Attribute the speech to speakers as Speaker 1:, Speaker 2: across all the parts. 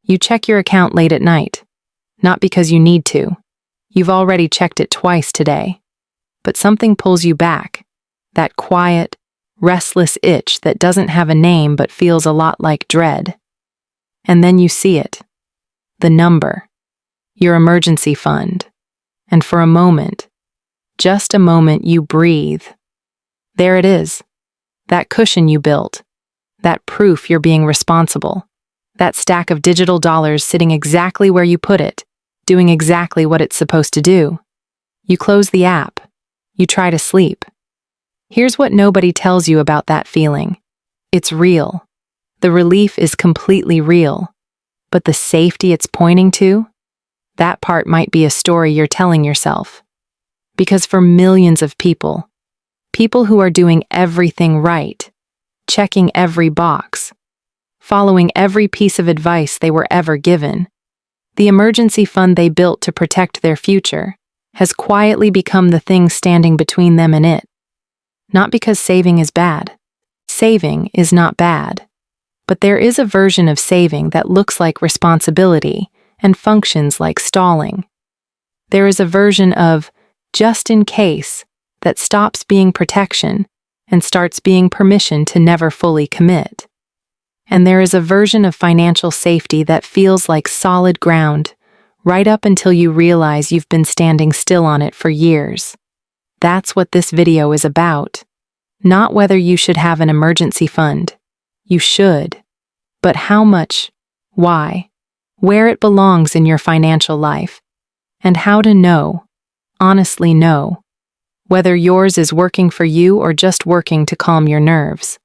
Speaker 1: You check your account late at night. Not because you need to. You've already checked it twice today. But something pulls you back. That quiet, restless itch that doesn't have a name but feels a lot like dread. And then you see it. The number. Your emergency fund. And for a moment, just a moment, you breathe. There it is. That cushion you built. That proof you're being responsible. That stack of digital dollars sitting exactly where you put it, doing exactly what it's supposed to do. You close the app. You try to sleep. Here's what nobody tells you about that feeling. It's real. The relief is completely real. But the safety it's pointing to? That part might be a story you're telling yourself. Because for millions of people who are doing everything right, checking every box, following every piece of advice they were ever given, the emergency fund they built to protect their future has quietly become the thing standing between them and it. Not because saving is bad. Saving is not bad. But there is a version of saving that looks like responsibility and functions like stalling. There is a version of just in case that stops being protection and starts being permission to never fully commit. And there is a version of financial safety that feels like solid ground, right up until you realize you've been standing still on it for years. That's what this video is about. Not whether you should have an emergency fund. You should. But how much, why, where it belongs in your financial life, and how to know, honestly know, whether yours is working for you or just working to calm your nerves.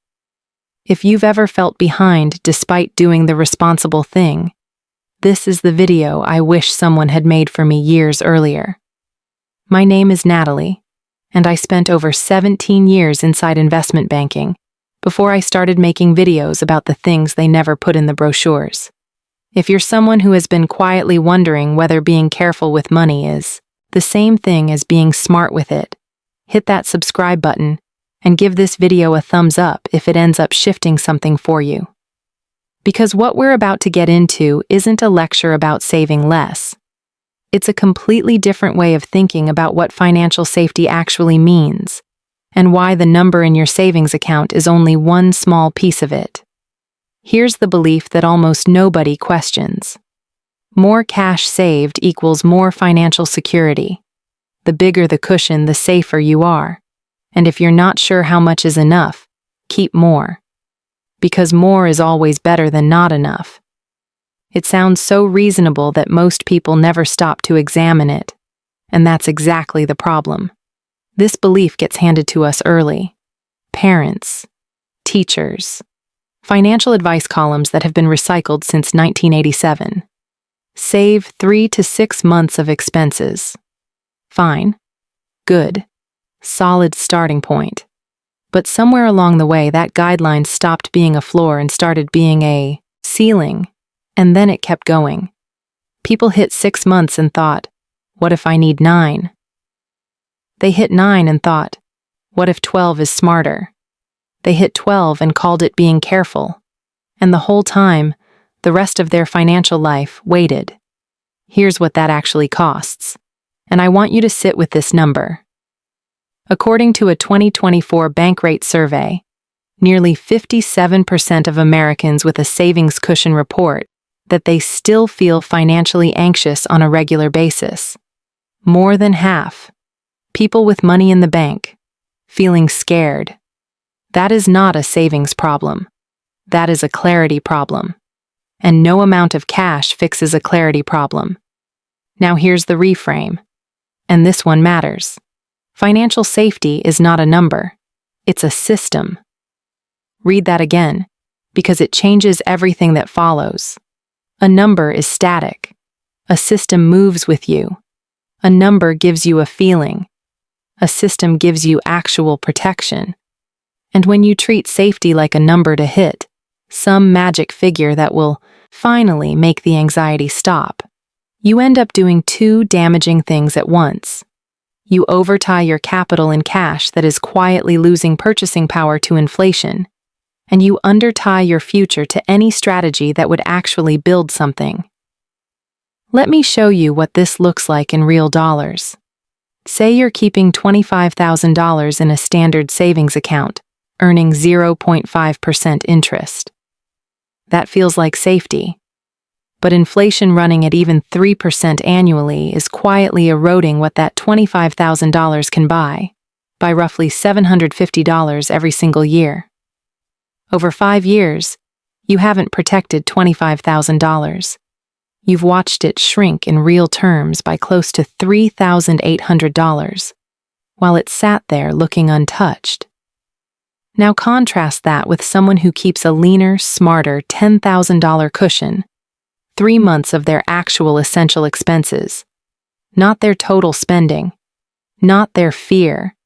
Speaker 1: If you've ever felt behind despite doing the responsible thing, this is the video I wish someone had made for me years earlier. My name is Natalie, and I spent over 17 years inside investment banking before I started making videos about the things they never put in the brochures. If you're someone who has been quietly wondering whether being careful with money is the same thing as being smart with it, hit that subscribe button and give this video a thumbs up if it ends up shifting something for you. Because what we're about to get into isn't a lecture about saving less. It's a completely different way of thinking about what financial safety actually means, and why the number in your savings account is only one small piece of it. Here's the belief that almost nobody questions. More cash saved equals more financial security. The bigger the cushion, the safer you are. And if you're not sure how much is enough, keep more. Because more is always better than not enough. It sounds so reasonable that most people never stop to examine it. And that's exactly the problem. This belief gets handed to us early. Parents, teachers, financial advice columns that have been recycled since 1987. Save 3 to 6 months of expenses. Fine. Good. Solid starting point. But somewhere along the way, that guideline stopped being a floor and started being a ceiling, and then it kept going. People hit 6 months and thought, what if I need 9? They hit 9 and thought, what if 12 is smarter? They hit 12 and called it being careful. And the whole time, the rest of their financial life waited. Here's what that actually costs. And I want you to sit with this number. According to a 2024 Bankrate survey, nearly 57% of Americans with a savings cushion report that they still feel financially anxious on a regular basis. More than half. People with money in the bank, feeling scared. That is not a savings problem. That is a clarity problem. And no amount of cash fixes a clarity problem. Now here's the reframe. And this one matters. Financial safety is not a number. It's a system. Read that again, because it changes everything that follows. A number is static. A system moves with you. A number gives you a feeling. A system gives you actual protection. And when you treat safety like a number to hit, some magic figure that will finally make the anxiety stop, you end up doing 2 damaging things at once. You overtie your capital in cash that is quietly losing purchasing power to inflation, and you undertie your future to any strategy that would actually build something. Let me show you what this looks like in real dollars. Say you're keeping $25,000 in a standard savings account, earning 0.5% interest. That feels like safety. But inflation running at even 3% annually is quietly eroding what that $25,000 can buy, by roughly $750 every single year. Over 5 years, you haven't protected $25,000. You've watched it shrink in real terms by close to $3,800, while it sat there looking untouched. Now contrast that with someone who keeps a leaner, smarter $10,000 cushion, 3 months of their actual essential expenses, not their total spending, not their fear,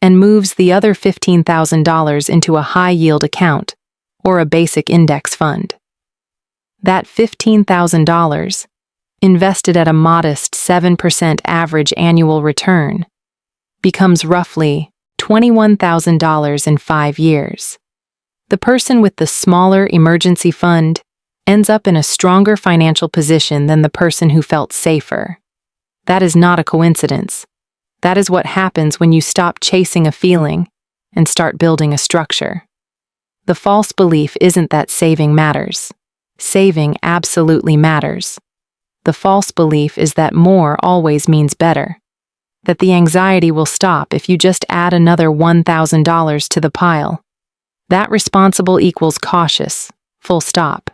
Speaker 1: and moves the other $15,000 into a high-yield account or a basic index fund. That $15,000, invested at a modest 7% average annual return, becomes roughly $21,000 in 5 years. The person with the smaller emergency fund ends up in a stronger financial position than the person who felt safer. That is not a coincidence. That is what happens when you stop chasing a feeling and start building a structure. The false belief isn't that saving matters. Saving absolutely matters. The false belief is that more always means better. That the anxiety will stop if you just add another $1,000 to the pile. That responsible equals cautious, full stop.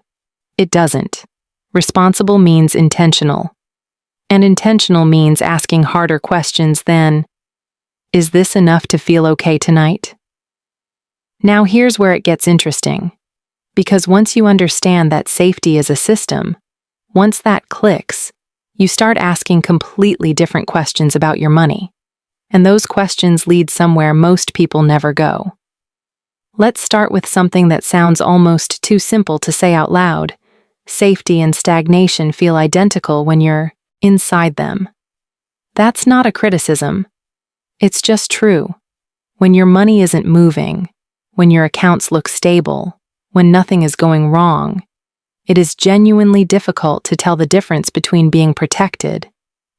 Speaker 1: It doesn't. Responsible means intentional. And intentional means asking harder questions than, is this enough to feel okay tonight? Now here's where it gets interesting. Because once you understand that safety is a system, once that clicks, you start asking completely different questions about your money. And those questions lead somewhere most people never go. Let's start with something that sounds almost too simple to say out loud. Safety and stagnation feel identical when you're inside them. That's not a criticism. It's just true. When your money isn't moving, when your accounts look stable, when nothing is going wrong, it is genuinely difficult to tell the difference between being protected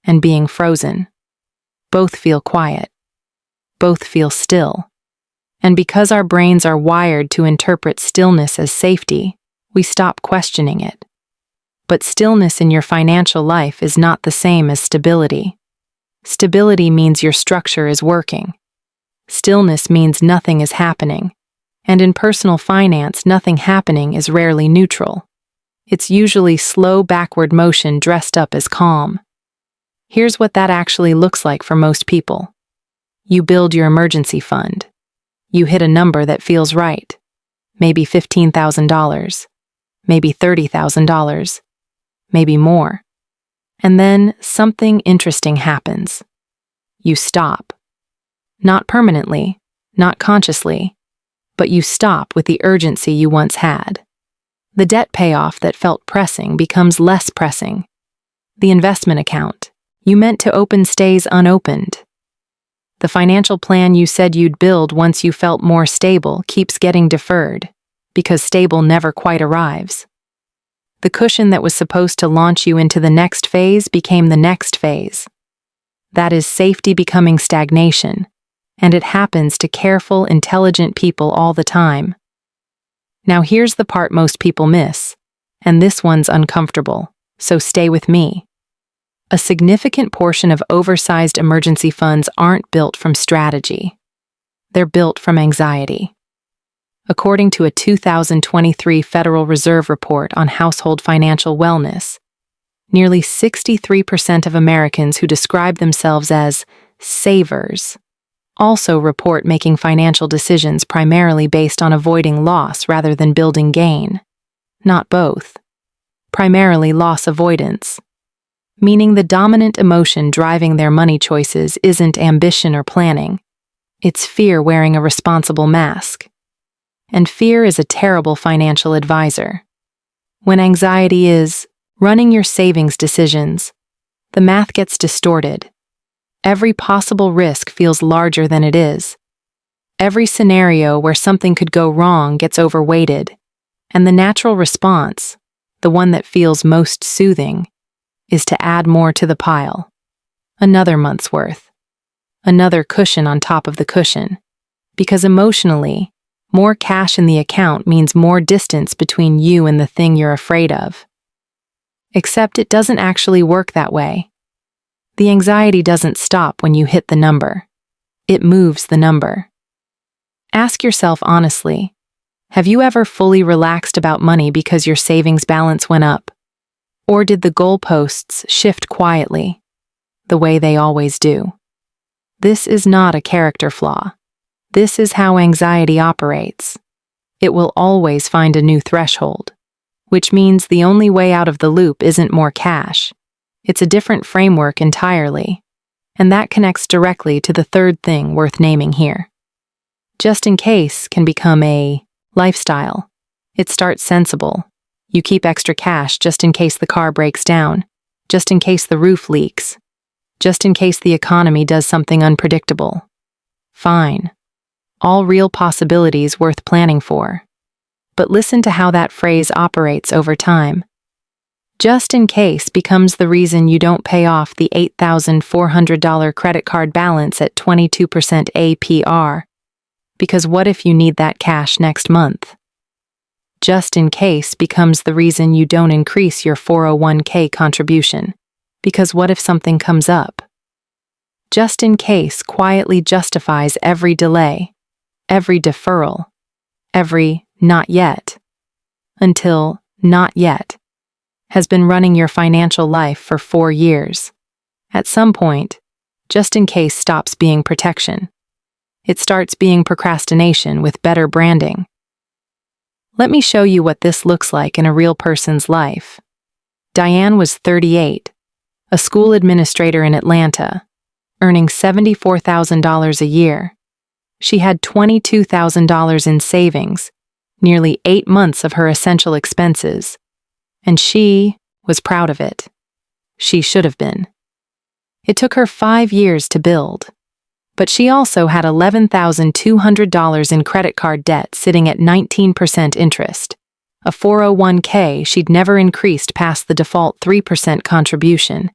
Speaker 1: and being frozen. Both feel quiet. Both feel still. And because our brains are wired to interpret stillness as safety, we stop questioning it. But stillness in your financial life is not the same as stability. Stability means your structure is working. Stillness means nothing is happening. And in personal finance, nothing happening is rarely neutral. It's usually slow backward motion dressed up as calm. Here's what that actually looks like for most people. You build your emergency fund. You hit a number that feels right. Maybe $15,000. Maybe $30,000. Maybe more. And then something interesting happens. You stop. Not permanently, not consciously, but you stop with the urgency you once had. The debt payoff that felt pressing becomes less pressing. The investment account you meant to open stays unopened. The financial plan you said you'd build once you felt more stable keeps getting deferred, because stable never quite arrives. The cushion that was supposed to launch you into the next phase became the next phase. That is safety becoming stagnation, and it happens to careful, intelligent people all the time. Now here's the part most people miss, and this one's uncomfortable, so stay with me. A significant portion of oversized emergency funds aren't built from strategy. They're built from anxiety. According to a 2023 Federal Reserve report on household financial wellness, nearly 63% of Americans who describe themselves as savers also report making financial decisions primarily based on avoiding loss rather than building gain. Not both. Primarily loss avoidance, meaning the dominant emotion driving their money choices isn't ambition or planning. It's fear wearing a responsible mask. And fear is a terrible financial advisor. When anxiety is running your savings decisions, the math gets distorted. Every possible risk feels larger than it is. Every scenario where something could go wrong gets overweighted, and the natural response, the one that feels most soothing, is to add more to the pile. Another month's worth. Another cushion on top of the cushion. Because emotionally, more cash in the account means more distance between you and the thing you're afraid of. Except it doesn't actually work that way. The anxiety doesn't stop when you hit the number. It moves the number. Ask yourself honestly, have you ever fully relaxed about money because your savings balance went up? Or did the goalposts shift quietly, the way they always do? This is not a character flaw. This is how anxiety operates. It will always find a new threshold, which means the only way out of the loop isn't more cash. It's a different framework entirely, and that connects directly to the third thing worth naming here. Just in case can become a lifestyle. It starts sensible. You keep extra cash just in case the car breaks down, just in case the roof leaks, just in case the economy does something unpredictable. Fine. All real possibilities worth planning for. But listen to how that phrase operates over time. Just in case becomes the reason you don't pay off the $8,400 credit card balance at 22% APR. Because what if you need that cash next month? Just in case becomes the reason you don't increase your 401k contribution. Because what if something comes up? Just in case quietly justifies every delay, every deferral, every not yet, until not yet has been running your financial life for 4 years. At some point, just in case stops being protection. It starts being procrastination with better branding. Let me show you what this looks like in a real person's life. Diane was 38, a school administrator in Atlanta, earning $74,000 a year. She had $22,000 in savings, nearly 8 months of her essential expenses, and she was proud of it. She should have been. It took her 5 years to build, but she also had $11,200 in credit card debt sitting at 19% interest, a 401k she'd never increased past the default 3% contribution,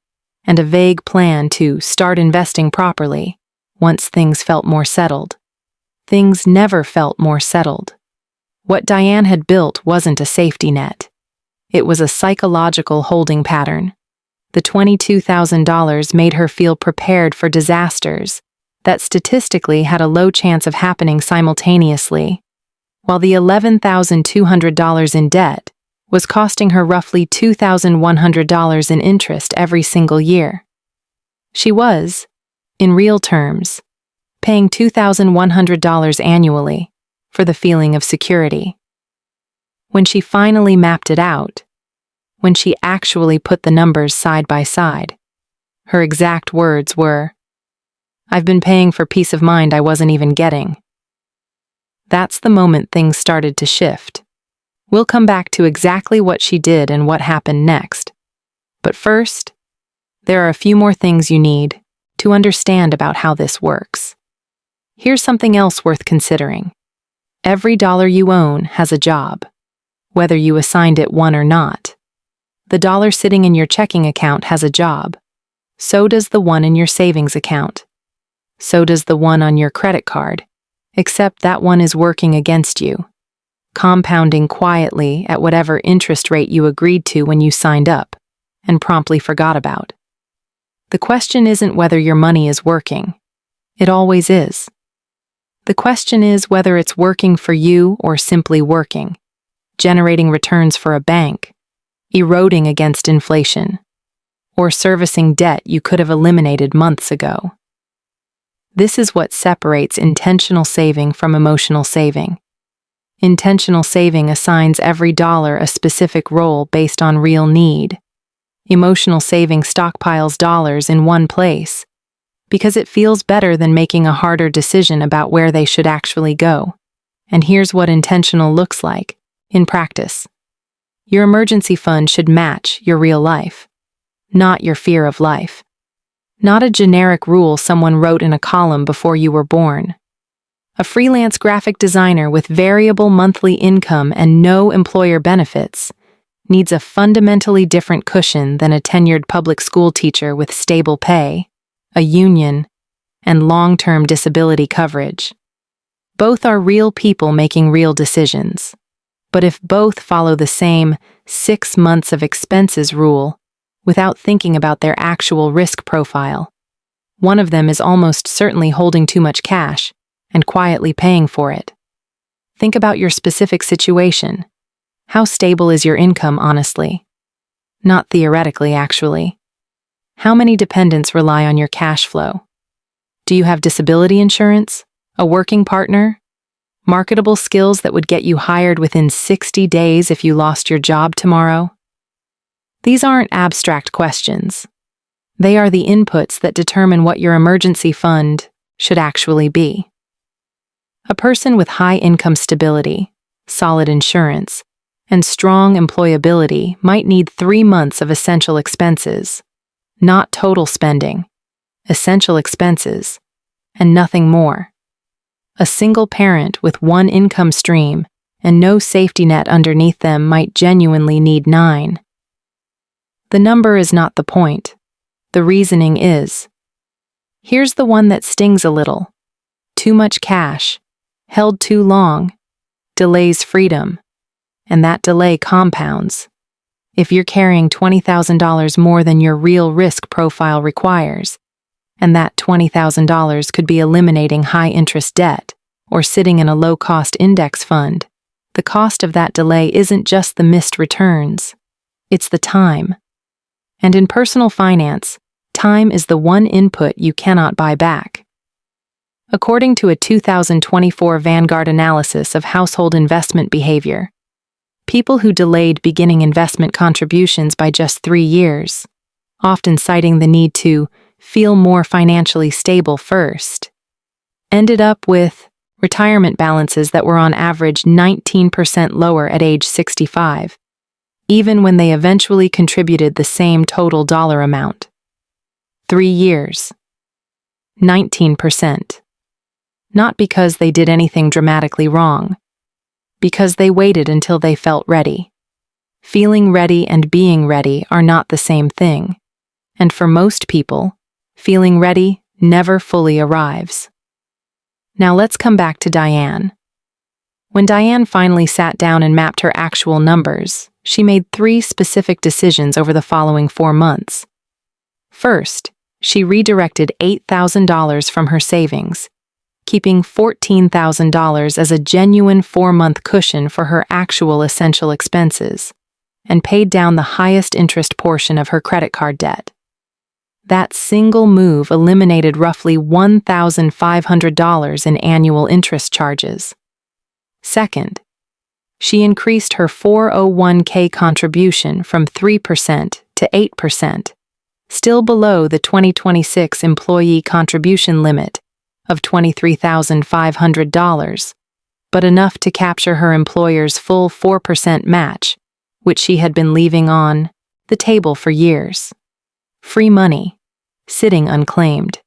Speaker 1: and a vague plan to start investing properly once things felt more settled. Things never felt more settled. What Diane had built wasn't a safety net. It was a psychological holding pattern. The $22,000 made her feel prepared for disasters that statistically had a low chance of happening simultaneously, while the $11,200 in debt was costing her roughly $2,100 in interest every single year. She was, in real terms, paying $2,100 annually for the feeling of security. When she finally mapped it out, when she actually put the numbers side by side, her exact words were, "I've been paying for peace of mind I wasn't even getting." That's the moment things started to shift. We'll come back to exactly what she did and what happened next. But first, there are a few more things you need to understand about how this works. Here's something else worth considering. Every dollar you own has a job, whether you assigned it one or not. The dollar sitting in your checking account has a job. So does the one in your savings account. So does the one on your credit card, except that one is working against you, compounding quietly at whatever interest rate you agreed to when you signed up and promptly forgot about. The question isn't whether your money is working. It always is. The question is whether it's working for you or simply working, generating returns for a bank, eroding against inflation, or servicing debt you could have eliminated months ago. This is what separates intentional saving from emotional saving. Intentional saving assigns every dollar a specific role based on real need. Emotional saving stockpiles dollars in one place because it feels better than making a harder decision about where they should actually go. And here's what intentional looks like in practice. Your emergency fund should match your real life, not your fear of life. Not a generic rule someone wrote in a column before you were born. A freelance graphic designer with variable monthly income and no employer benefits needs a fundamentally different cushion than a tenured public school teacher with stable pay, a union, and long-term disability coverage. Both are real people making real decisions. But if both follow the same 6 months of expenses rule without thinking about their actual risk profile, one of them is almost certainly holding too much cash and quietly paying for it. Think about your specific situation. How stable is your income, honestly? Not theoretically, actually. How many dependents rely on your cash flow? Do you have disability insurance? A working partner? Marketable skills that would get you hired within 60 days if you lost your job tomorrow? These aren't abstract questions. They are the inputs that determine what your emergency fund should actually be. A person with high income stability, solid insurance, and strong employability might need 3 months of essential expenses, not total spending, essential expenses, and nothing more. A single parent with one income stream and no safety net underneath them might genuinely need 9. The number is not the point. The reasoning is. Here's the one that stings a little. Too much cash, held too long, delays freedom, and that delay compounds. If you're carrying $20,000 more than your real risk profile requires, and that $20,000 could be eliminating high-interest debt or sitting in a low-cost index fund, the cost of that delay isn't just the missed returns, it's the time. And in personal finance, time is the one input you cannot buy back. According to a 2024 Vanguard analysis of household investment behavior, people who delayed beginning investment contributions by just 3 years, often citing the need to feel more financially stable first, ended up with retirement balances that were on average 19% lower at age 65, even when they eventually contributed the same total dollar amount. 3 years. 19%. Not because they did anything dramatically wrong, because they waited until they felt ready. Feeling ready and being ready are not the same thing, and for most people, feeling ready never fully arrives. Now let's come back to Diane. When Diane finally sat down and mapped her actual numbers, she made 3 specific decisions over the following 4 months. First, she redirected $8,000 from her savings, keeping $14,000 as a genuine 4-month cushion for her actual essential expenses, and paid down the highest interest portion of her credit card debt. That single move eliminated roughly $1,500 in annual interest charges. Second, she increased her 401k contribution from 3% to 8%, still below the 2026 employee contribution limit of $23,500, but enough to capture her employer's full 4% match, which she had been leaving on the table for years. Free money, sitting unclaimed,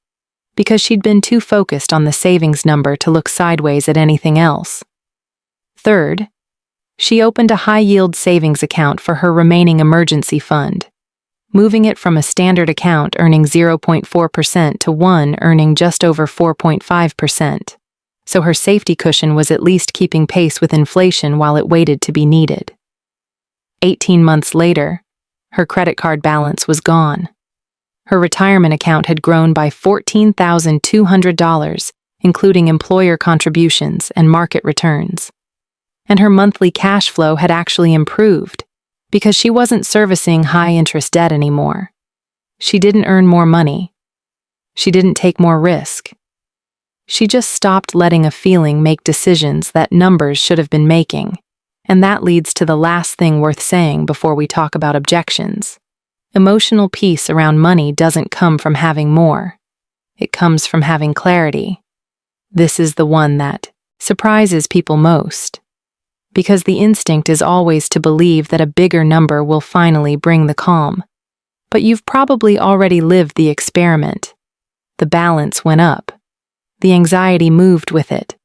Speaker 1: because she'd been too focused on the savings number to look sideways at anything else. Third, she opened a high-yield savings account for her remaining emergency fund, moving it from a standard account earning 0.4% to one earning just over 4.5%, so her safety cushion was at least keeping pace with inflation while it waited to be needed. 18 months later, her credit card balance was gone. Her retirement account had grown by $14,200, including employer contributions and market returns. And her monthly cash flow had actually improved, because she wasn't servicing high-interest debt anymore. She didn't earn more money. She didn't take more risk. She just stopped letting a feeling make decisions that numbers should have been making, and that leads to the last thing worth saying before we talk about objections. Emotional peace around money doesn't come from having more. It comes from having clarity. This is the one that surprises people most, because the instinct is always to believe that a bigger number will finally bring the calm. But you've probably already lived the experiment. The balance went up. The anxiety moved with it.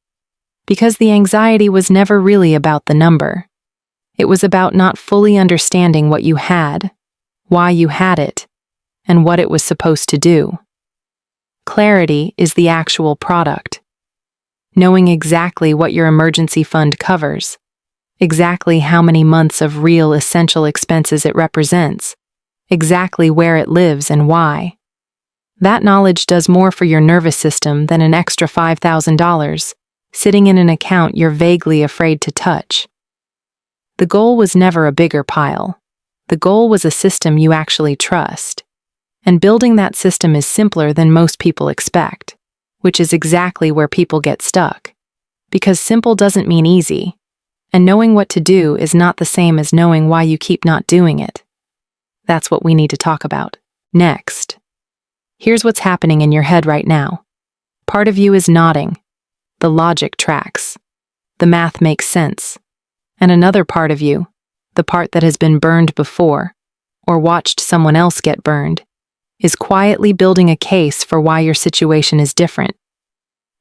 Speaker 1: Because the anxiety was never really about the number. It was about not fully understanding what you had, why you had it, and what it was supposed to do. Clarity is the actual product. Knowing exactly what your emergency fund covers, exactly how many months of real essential expenses it represents, exactly where it lives and why. That knowledge does more for your nervous system than an extra $5,000 sitting in an account you're vaguely afraid to touch. The goal was never a bigger pile. The goal was a system you actually trust. And building that system is simpler than most people expect, which is exactly where people get stuck. Because simple doesn't mean easy, and knowing what to do is not the same as knowing why you keep not doing it. That's what we need to talk about. Next. Here's what's happening in your head right now. Part of you is nodding. The logic tracks. The math makes sense. And another part of you, the part that has been burned before, or watched someone else get burned, is quietly building a case for why your situation is different.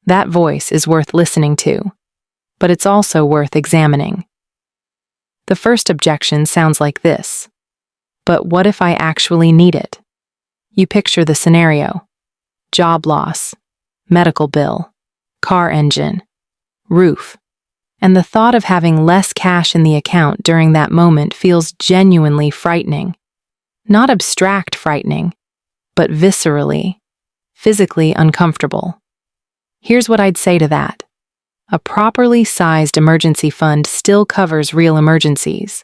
Speaker 1: That voice is worth listening to, but it's also worth examining. The first objection sounds like this. But what if I actually need it? You picture the scenario. Job loss, medical bill, car engine, roof, and the thought of having less cash in the account during that moment feels genuinely frightening. Not abstract frightening, but viscerally, physically uncomfortable. Here's what I'd say to that. A properly sized emergency fund still covers real emergencies.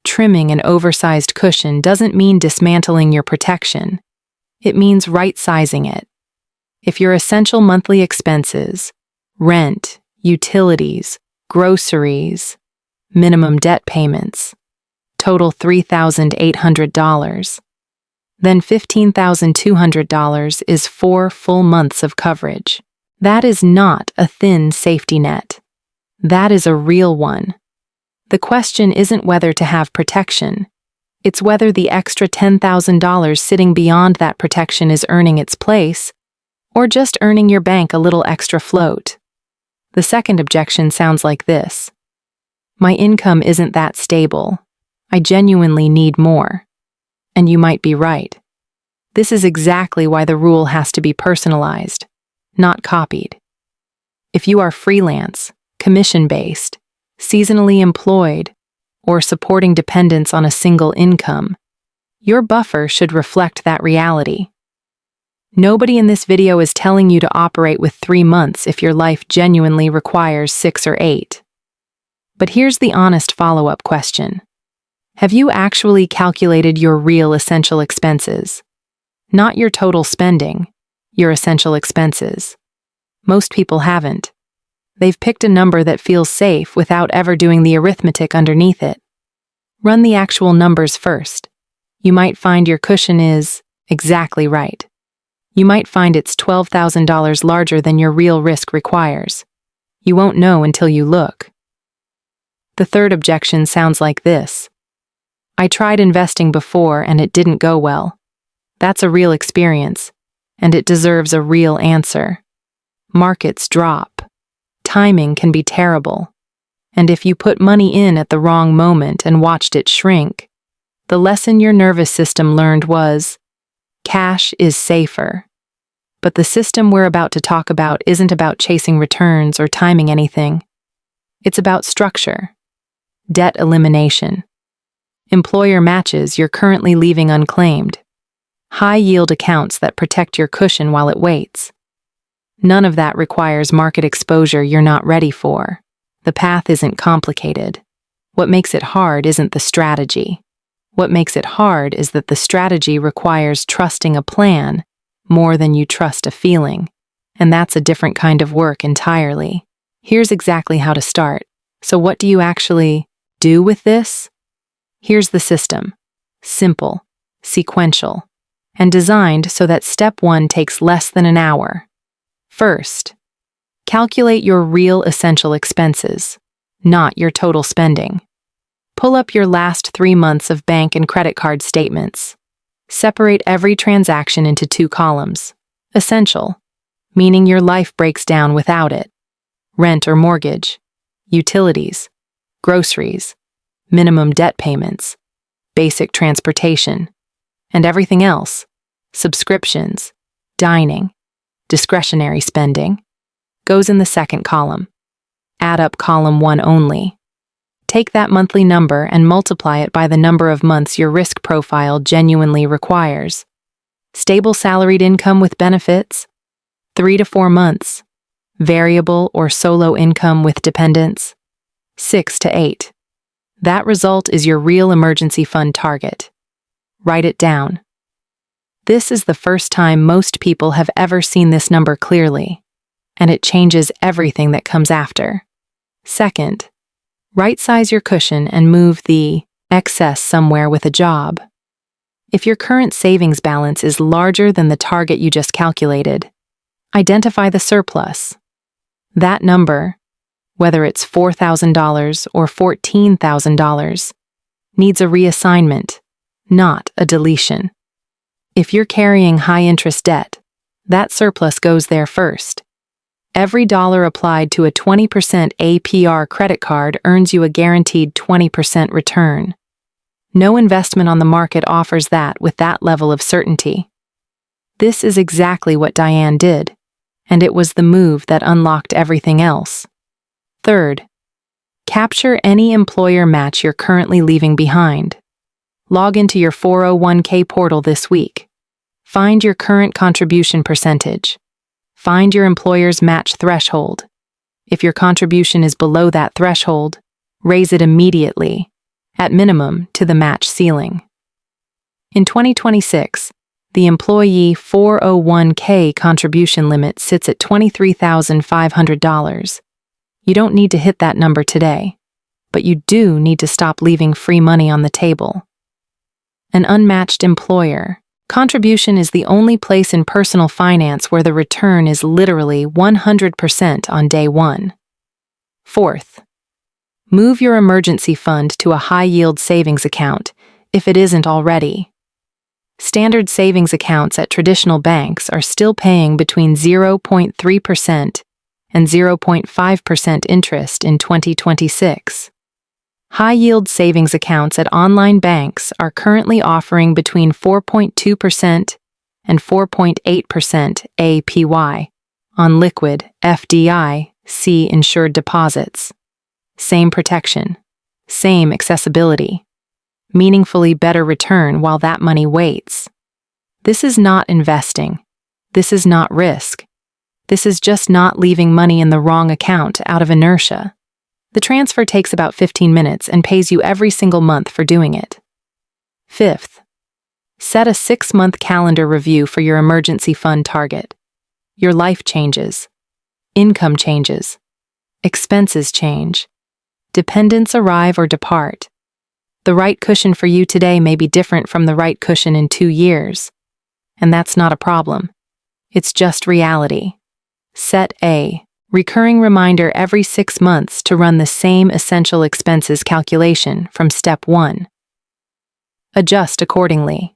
Speaker 1: Trimming an oversized cushion doesn't mean dismantling your protection. It means right-sizing it. If your essential monthly expenses, rent, utilities, groceries, minimum debt payments, total $3,800, then $15,200 is 4 full months of coverage. That is not a thin safety net. That is a real one. The question isn't whether to have protection. It's whether the extra $10,000 sitting beyond that protection is earning its place, or just earning your bank a little extra float. The second objection sounds like this. My income isn't that stable. I genuinely need more. And you might be right. This is exactly why the rule has to be personalized, not copied. If you are freelance, commission-based, seasonally employed, or supporting dependents on a single income, your buffer should reflect that reality. Nobody in this video is telling you to operate with 3 months if your life genuinely requires 6 or 8. But here's the honest follow-up question. Have you actually calculated your real essential expenses? Not your total spending, your essential expenses. Most people haven't. They've picked a number that feels safe without ever doing the arithmetic underneath it. Run the actual numbers first. You might find your cushion is exactly right. You might find it's $12,000 larger than your real risk requires. You won't know until you look. The third objection sounds like this. I tried investing before and it didn't go well. That's a real experience, and it deserves a real answer. Markets drop. Timing can be terrible. And if you put money in at the wrong moment and watched it shrink, the lesson your nervous system learned was, cash is safer. But the system we're about to talk about isn't about chasing returns or timing anything. It's about structure. Debt elimination. Employer matches you're currently leaving unclaimed. High-yield accounts that protect your cushion while it waits. None of that requires market exposure you're not ready for. The path isn't complicated. What makes it hard isn't the strategy. What makes it hard is that the strategy requires trusting a plan more than you trust a feeling, and that's a different kind of work entirely. Here's exactly how to start. So what do you actually do with this? Here's the system. Simple, sequential, and designed so that step 1 takes less than an hour. First, calculate your real essential expenses, not your total spending. Pull up your last 3 months of bank and credit card statements. Separate every transaction into 2 columns. Essential, meaning your life breaks down without it. rent or mortgage, utilities, groceries, minimum debt payments, basic transportation, and everything else, subscriptions, dining, discretionary spending, goes in the second column. Add up column 1 only. Take that monthly number and multiply it by the number of months your risk profile genuinely requires. Stable salaried income with benefits, 3 to 4 months. Variable or solo income with dependents, 6 to 8. That result is your real emergency fund target. Write it down. This is the first time most people have ever seen this number clearly, and it changes everything that comes after. Second, right-size your cushion and move the excess somewhere with a job. If your current savings balance is larger than the target you just calculated, identify the surplus. That number, whether it's $4,000 or $14,000, needs a reassignment, not a deletion. If you're carrying high-interest debt, that surplus goes there first. Every dollar applied to a 20% APR credit card earns you a guaranteed 20% return. No investment on the market offers that with that level of certainty. This is exactly what Diane did, and it was the move that unlocked everything else. Third, capture any employer match you're currently leaving behind. Log into your 401k portal this week. Find your current contribution percentage. Find your employer's match threshold. If your contribution is below that threshold, raise it immediately, at minimum to the match ceiling. In 2026, the employee 401k contribution limit sits at $23,500. You don't need to hit that number today, but you do need to stop leaving free money on the table. An unmatched employer. Contribution is the only place in personal finance where the return is literally 100% on day one. Fourth, move your emergency fund to a high-yield savings account if it isn't already. Standard savings accounts at traditional banks are still paying between 0.3% and 0.5% interest in 2026. High-yield savings accounts at online banks are currently offering between 4.2% and 4.8% APY on liquid FDIC insured deposits. Same protection, same accessibility, meaningfully better return while that money waits. This is not investing. This is not risk. This is just not leaving money in the wrong account out of inertia. The transfer takes about 15 minutes and pays you every single month for doing it. Fifth, set a 6-month calendar review for your emergency fund target. Your life changes. Income changes. Expenses change. Dependents arrive or depart. The right cushion for you today may be different from the right cushion in 2 years. And that's not a problem. It's just reality. Set a recurring reminder every 6 months to run the same essential expenses calculation from step 1. Adjust accordingly.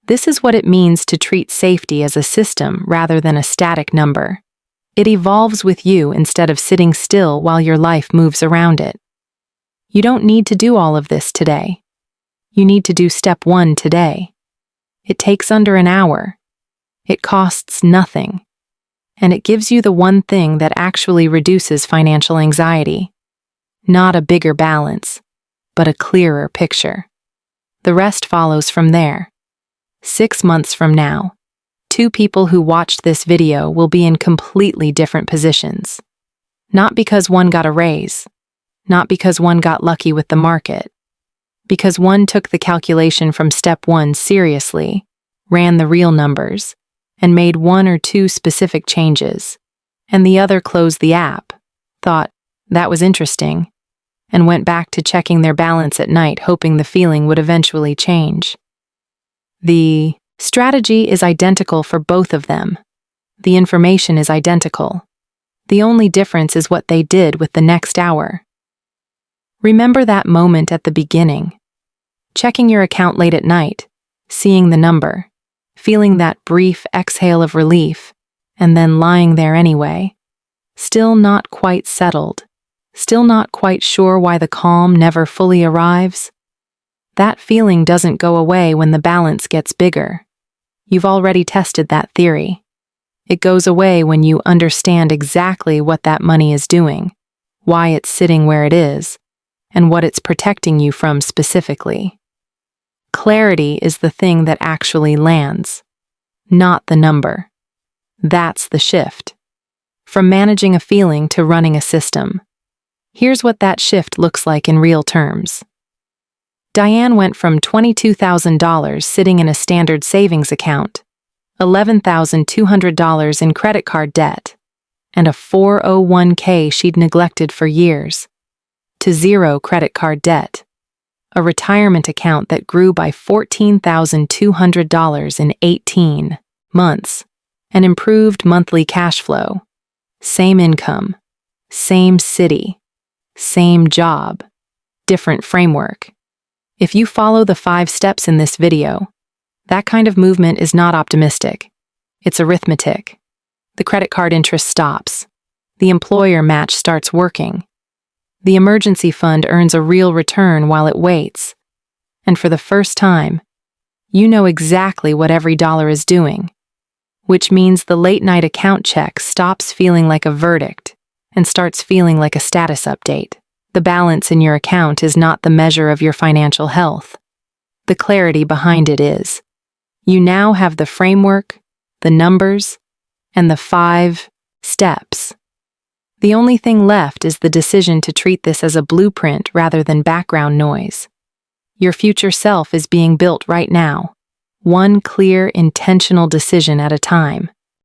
Speaker 1: This is what it means to treat safety as a system rather than a static number. It evolves with you instead of sitting still while your life moves around it. You don't need to do all of this today. You need to do step 1 today. It takes under an hour. It costs nothing. And it gives you the one thing that actually reduces financial anxiety. Not a bigger balance, but a clearer picture. The rest follows from there. 6 months from now, 2 people who watched this video will be in completely different positions. Not because one got a raise, not because one got lucky with the market, because one took the calculation from step 1 seriously, ran the real numbers, and made 1 or 2 specific changes, and the other closed the app, thought, that was interesting, and went back to checking their balance at night hoping the feeling would eventually change. The strategy is identical for both of them. The information is identical. The only difference is what they did with the next hour. Remember that moment at the beginning. Checking your account late at night, seeing the number, feeling that brief exhale of relief, and then lying there anyway. still not quite settled, still not quite sure why the calm never fully arrives? That feeling doesn't go away when the balance gets bigger. You've already tested that theory. It goes away when you understand exactly what that money is doing, why it's sitting where it is, and what it's protecting you from specifically. Clarity is the thing that actually lands, not the number. That's the shift. From managing a feeling to running a system. Here's what that shift looks like in real terms. Diane went from $22,000 sitting in a standard savings account, $11,200 in credit card debt, and a 401k she'd neglected for years, to zero credit card debt, a retirement account that grew by $14,200 in 18 months, and improved monthly cash flow. Same income, same city, same job, different framework. If you follow the 5 steps in this video, that kind of movement is not optimistic. It's arithmetic. The credit card interest stops. The employer match starts working. The emergency fund earns a real return while it waits. And for the first time, you know exactly what every dollar is doing, which means the late-night account check stops feeling like a verdict and starts feeling like a status update. The balance in your account is not the measure of your financial health. The clarity behind it is. You now have the framework, the numbers, and the 5 steps. The only thing left is the decision to treat this as a blueprint rather than background noise. Your future self is being built right now, one clear, intentional decision at a time.